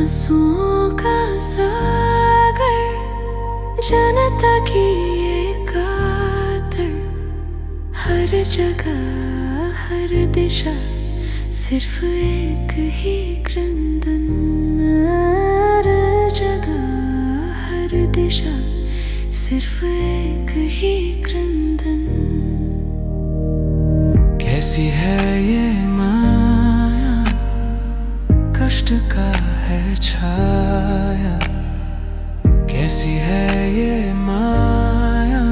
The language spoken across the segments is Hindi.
आंसुओं का सागर, जनता की ये कातर, हर जगह हर दिशा सिर्फ एक ही क्रंदन। हर जगह हर दिशा सिर्फ एक ही क्रंदन। कैसी है ये माया, कष्ट का है छाया। कैसी है ये माया,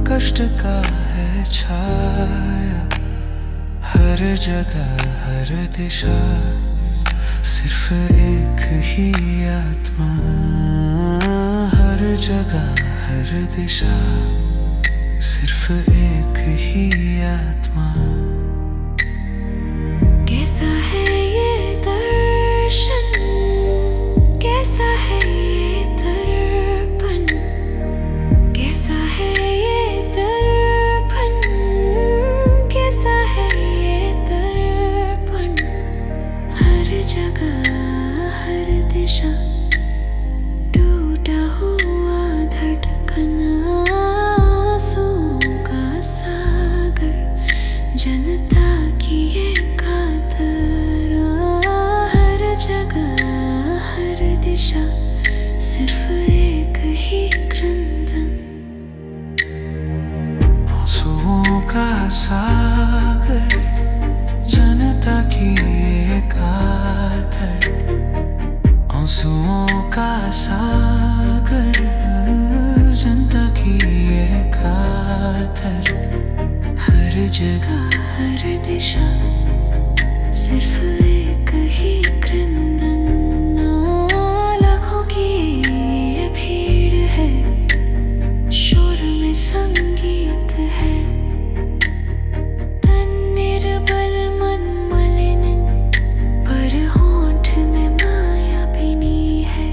कष्ट का है छाया। हर जगह हर दिशा सिर्फ एक ही आत्मा। हर जगह हर दिशा सिर्फ एक ही आत्मा। कैसा है ये दर्शन, कैसा है ये दर्पण, कैसा है ये दर्पण, कैसा है ये दर्पण। हर जगह हर दिशा टूटा हुआ धड़कन, आंसुओं का सागर, जनता की ये कातर। हर जगह हर दिशा सिर्फ एक ही क्रंदन। आंसुओं का सागर, जनता की ये कातर। आंसुओं का सागर, जनता की ये कातर। हर जगह हर दिशा सिर्फ एक ही क्रंदन। लाखों की ये भीड़ है, शोर में संगीत है। तन निर्बल मन मलिन, पर होंठ में माया बिनी है।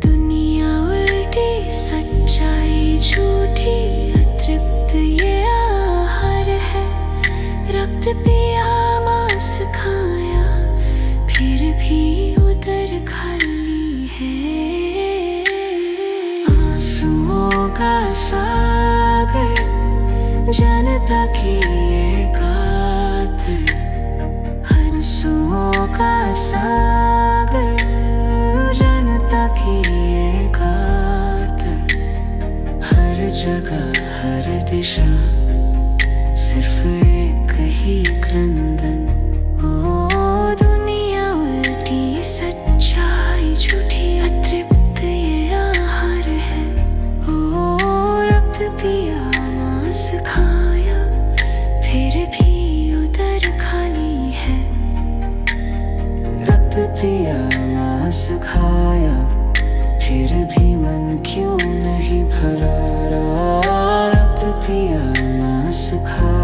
दुनिया उल्टी, सच्चाई झूठी, अतृप्त ये आहार है। रक्त पिया मांस खाया, फिर भी उदर खाली है। आंसुओं का सागर, जनता की ये कातर। आंसुओं का सागर, जनता की ये कातर। हर जगह हर दिशा सिर्फ एक ही क्रंदन। ओ दुनिया उल्टी, सच्चाई झूठी, अतृप्त ये आहार है। ओ रक्त पिया मांस खाया, फिर भी उदर खाली है। रक्त पिया मांस खाया, फिर भी मन क्यों नहीं भरा। रक्त पिया मांस खाया,